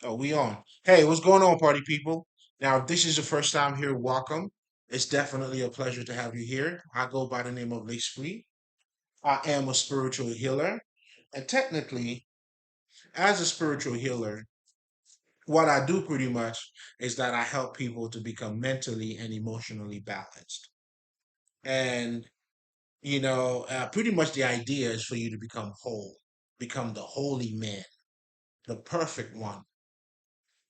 Oh, we on. Hey, what's going on, party people? Now, if this is the first time here, welcome. It's definitely a pleasure to have you here. I go by the name of L'Esprit. I am a spiritual healer. And technically, as a spiritual healer, what I do pretty much is that I help people to become mentally and emotionally balanced. And, pretty much the idea is for you to become whole, become the holy man, the perfect one.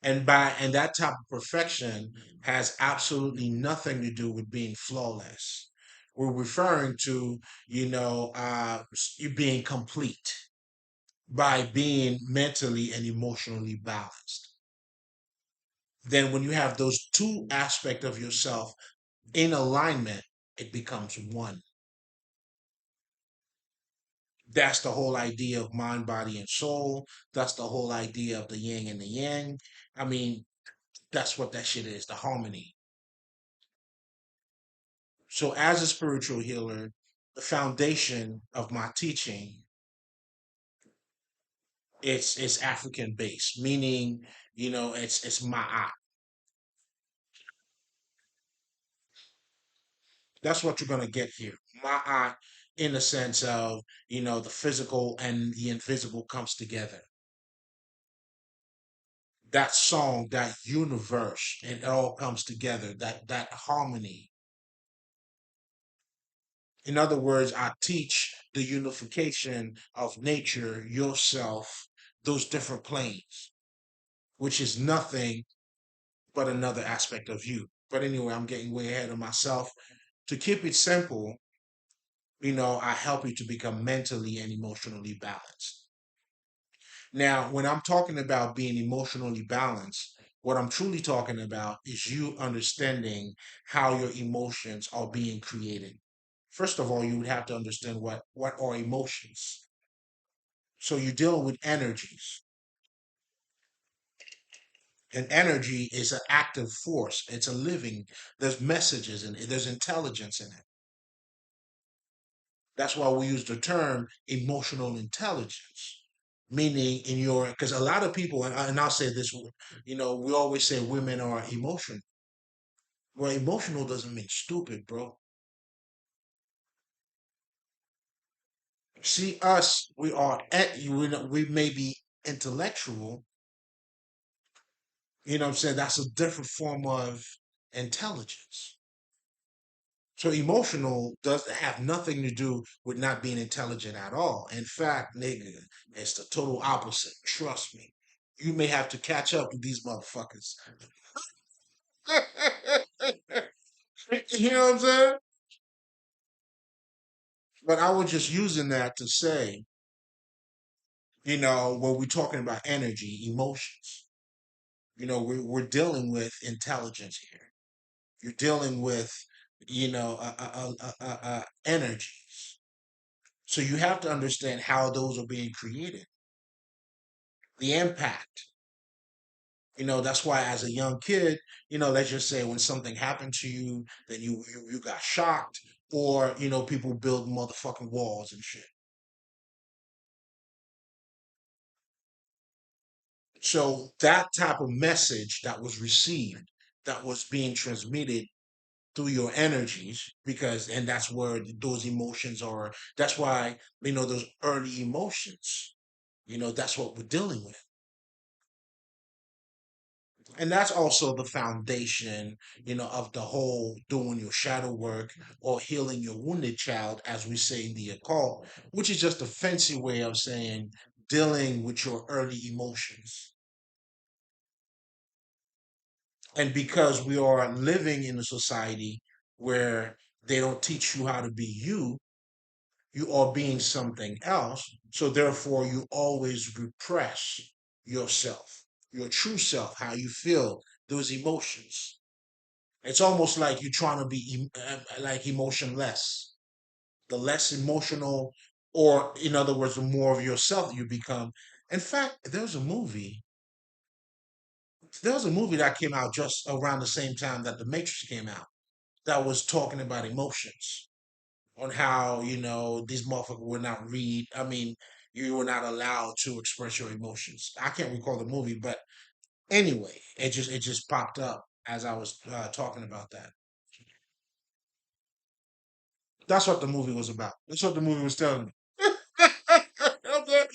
And that type of perfection has absolutely nothing to do with being flawless. We're referring to, you being complete by being mentally and emotionally balanced. Then when you have those two aspects of yourself in alignment, it becomes one. That's the whole idea of mind, body, and soul. That's the whole idea of the yin and the yang. I mean, that's what that shit is, the harmony. So, as a spiritual healer, the foundation of my teaching it's African based, meaning it's ma'at. That's what you're gonna get here, ma'at, in the sense of the physical and the invisible comes together. That song, that universe, it all comes together. That harmony. In other words, I teach the unification of nature, yourself, those different planes, which is nothing but another aspect of you. But anyway, I'm getting way ahead of myself. To keep it simple, I help you to become mentally and emotionally balanced. Now, when I'm talking about being emotionally balanced, what I'm truly talking about is you understanding how your emotions are being created. First of all, you would have to understand what are emotions. So you're dealing with energies. And energy is an active force. It's a living, there's messages in it, there's intelligence in it. That's why we use the term emotional intelligence, meaning in your, because a lot of people, and I'll say this, we always say women are emotional. Well, emotional doesn't mean stupid, bro. See, us, we may be intellectual, what I'm saying? That's a different form of intelligence. So emotional does have nothing to do with not being intelligent at all. In fact, nigga, it's the total opposite. Trust me. You may have to catch up with these motherfuckers. You know what I'm saying? But I was just using that to say, when we're talking about energy, emotions, we're dealing with intelligence here. You're dealing with, energies. So you have to understand how those are being created, the impact. That's why as a young kid, let's just say when something happened to you, then you got shocked, or people build motherfucking walls and shit. So that type of message that was received, that was being transmitted through your energies, because and that's where those emotions are. That's why those early emotions. That's what we're dealing with. And that's also the foundation, of the whole doing your shadow work or healing your wounded child, as we say in the occult, which is just a fancy way of saying dealing with your early emotions. And because we are living in a society where they don't teach you how to be you, you are being something else. So therefore, you always repress yourself, your true self, how you feel, those emotions. It's almost like you're trying to be like emotionless. The less emotional, or in other words, the more of yourself you become. In fact, there was a movie that came out just around the same time that The Matrix came out that was talking about emotions, on how these motherfuckers would not read. I mean, you were not allowed to express your emotions. I can't recall the movie, but Anyway, it just popped up as I was talking about that. That's what the movie was about. That's what the movie was telling me. Okay.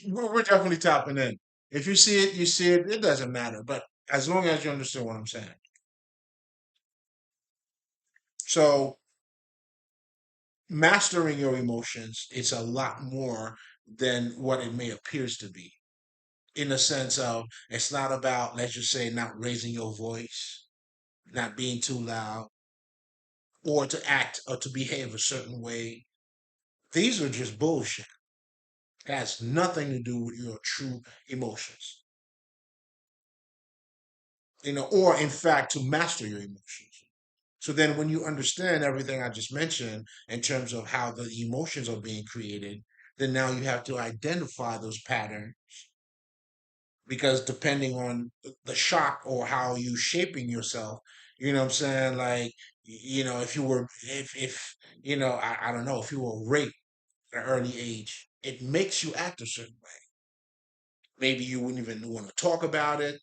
We're definitely tapping in. If you see it, you see it. It doesn't matter. But as long as you understand what I'm saying. So mastering your emotions, it's a lot more than what it may appears to be. In the sense of it's not about, let's just say, not raising your voice, not being too loud, or to act or to behave a certain way. These are just bullshit. It has nothing to do with your true emotions. Or in fact, to master your emotions. So then when you understand everything I just mentioned in terms of how the emotions are being created, then now you have to identify those patterns because depending on the shock or how you shaping yourself, you know what I'm saying? Like, if you were, if, I don't know, if you were raped at an early age, it makes you act a certain way. Maybe you wouldn't even want to talk about it.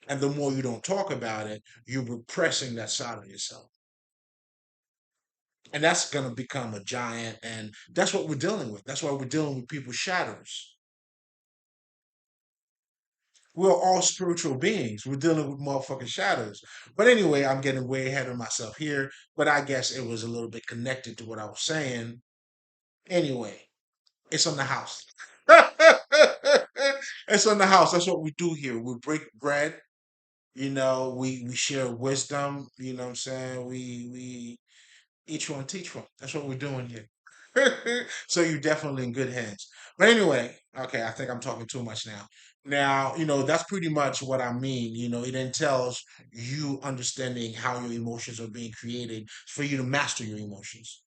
And the more you don't talk about it, you're repressing that side of yourself. And that's going to become a giant. And that's what we're dealing with. That's why we're dealing with people's shadows. We're all spiritual beings. We're dealing with motherfucking shadows. But anyway, I'm getting way ahead of myself here. But I guess it was a little bit connected to what I was saying. Anyway, it's on the house. It's on the house. That's what we do here. We break bread. We share wisdom. You know what I'm saying? We each one teach one. That's what we're doing here. So you're definitely in good hands. But anyway, okay, I think I'm talking too much now. Now, that's pretty much what I mean. It entails you understanding how your emotions are being created for you to master your emotions.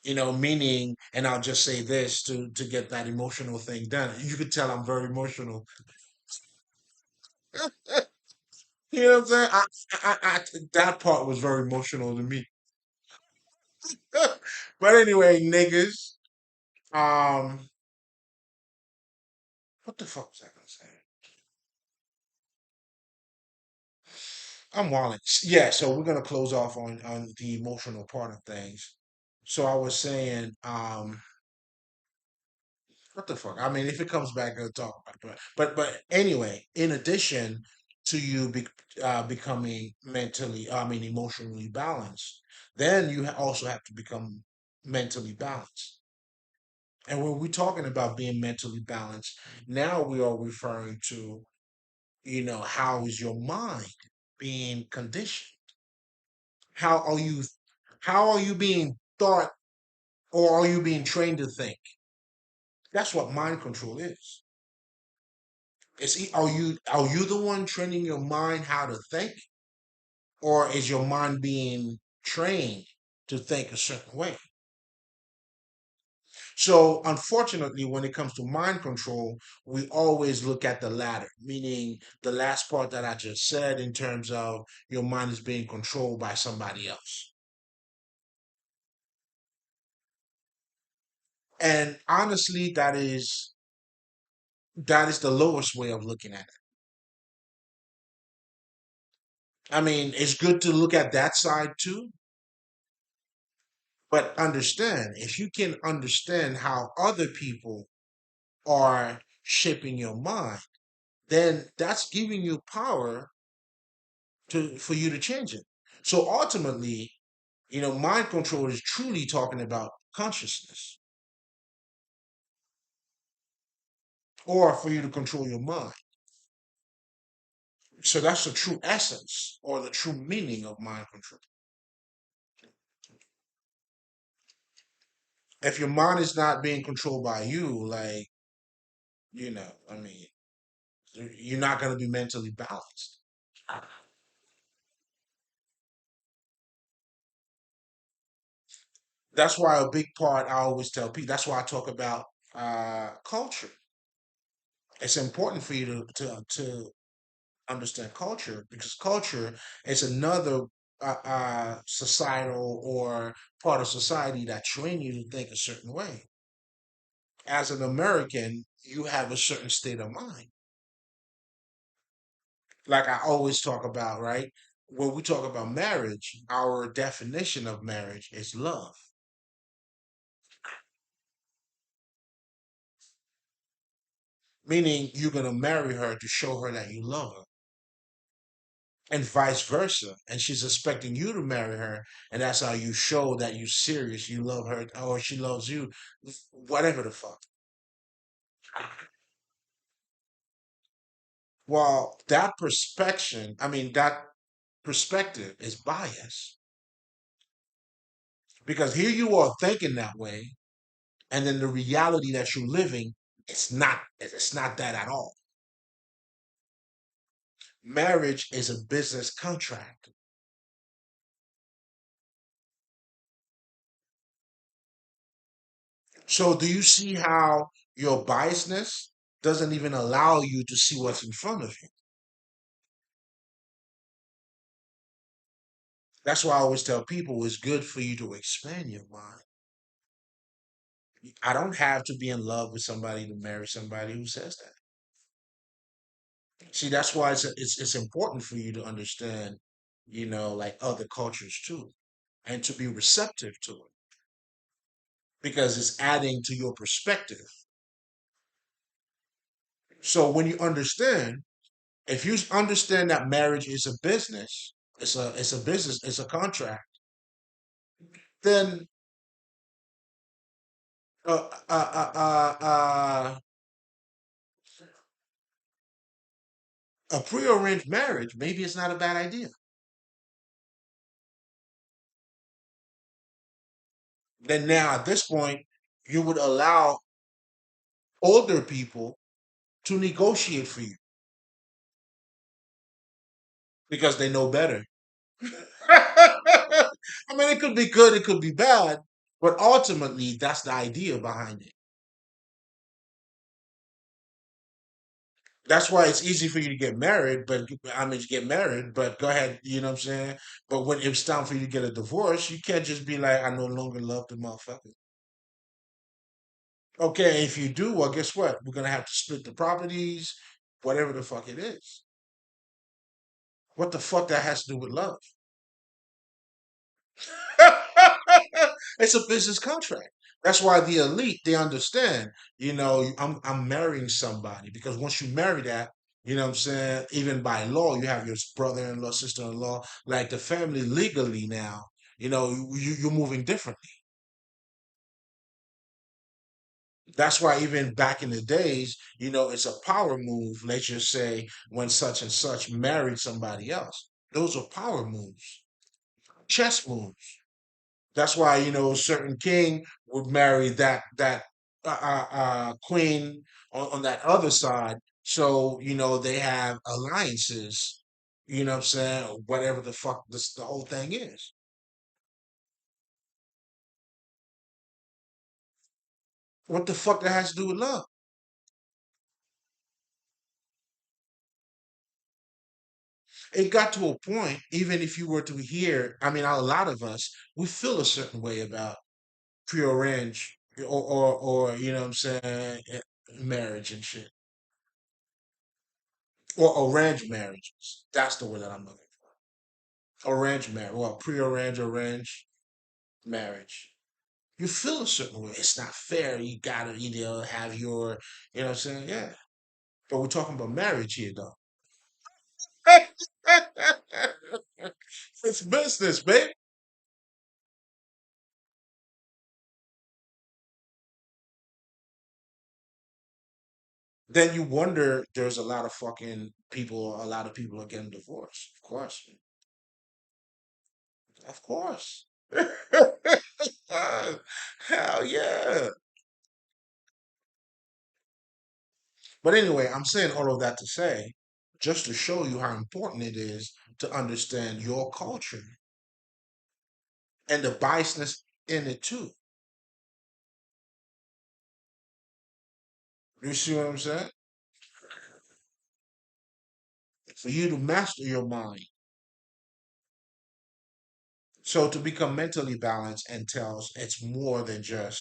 Meaning, and I'll just say this to get that emotional thing done. You could tell I'm very emotional. You know what I'm saying? That part was very emotional to me. But anyway, niggas, um, what the fuck was I gonna say? I'm walling. Yeah, so we're gonna close off on the emotional part of things. So I was saying, what the fuck? I mean, if it comes back, I'll talk about it. But anyway, in addition to you becoming mentally, I mean, emotionally balanced, then you also have to become mentally balanced. And when we're talking about being mentally balanced, now we are referring to, how is your mind being conditioned? How are you how are you being thought or are you being trained to think? That's what mind control is. Are you the one training your mind how to think, or is your mind being trained to think a certain way? So, unfortunately, when it comes to mind control, we always look at the latter, meaning the last part that I just said in terms of your mind is being controlled by somebody else. And honestly, that is the lowest way of looking at it. I mean, it's good to look at that side too, but understand if you can understand how other people are shaping your mind, then that's giving you power for you to change it. So ultimately, mind control is truly talking about consciousness, or for you to control your mind. So that's the true essence or the true meaning of mind control. If your mind is not being controlled by you, like, I mean, you're not going to be mentally balanced. That's why a big part I always tell people, that's why I talk about culture. It's important for you to understand culture because culture is another societal or part of society that train you to think a certain way. As an American, you have a certain state of mind. Like I always talk about, right? When we talk about marriage, our definition of marriage is love, meaning you're going to marry her to show her that you love her, and vice versa. And she's expecting you to marry her, and that's how you show that you're serious, you love her, or she loves you, whatever the fuck. Well, that perspective is biased because here you are thinking that way, and then the reality that you're living, it's not that at all. Marriage is a business contract. So do you see how your biasness doesn't even allow you to see what's in front of you? That's why I always tell people it's good for you to expand your mind. I don't have to be in love with somebody to marry somebody who says that. See, that's why it's important for you to understand, like other cultures too, and to be receptive to it because it's adding to your perspective. So when you understand, if you understand that marriage is a business, it's a business, it's a contract, then uh, uh, uh, uh, uh, a prearranged marriage maybe it's not a bad idea. Then now at this point, you would allow older people to negotiate for you because they know better. I mean, it could be good, it could be bad, but ultimately, that's the idea behind it. That's why it's easy for you to get married, but I mean, you get married, but go ahead, you know what I'm saying? But when it's time for you to get a divorce, you can't just be like, I no longer love the motherfucker. Okay, if you do, well, guess what? We're gonna have to split the properties, whatever the fuck it is. What the fuck that has to do with love? It's a business contract. That's why the elite they understand. I'm marrying somebody because once you marry that, what I'm saying, even by law, you have your brother-in-law, sister-in-law, like the family legally now. You're moving differently. That's why even back in the days, it's a power move. Let's just say when such and such married somebody else, those are power moves, chess moves. That's why a certain king would marry that queen on that other side. So they have alliances. You know what I'm saying? Whatever the fuck the whole thing is. What the fuck that has to do with love? It got to a point. Even if you were to hear, I mean, a lot of us we feel a certain way about prearranged or what I'm saying, marriage and shit. Or arranged marriages. That's the word that I'm looking for. Arranged marriage. Well, pre-arranged, arranged marriage. You feel a certain way. It's not fair. You gotta either have you know what I'm saying? Yeah. But we're talking about marriage here, though. It's business, babe. Then you wonder there's a lot of people are getting divorced. Of course. Of course. Hell yeah. But anyway, I'm saying all of that to say, just to show you how important it is to understand your culture and the biasness in it too. You see what I'm saying? For you to master your mind. So to become mentally balanced entails it's more than just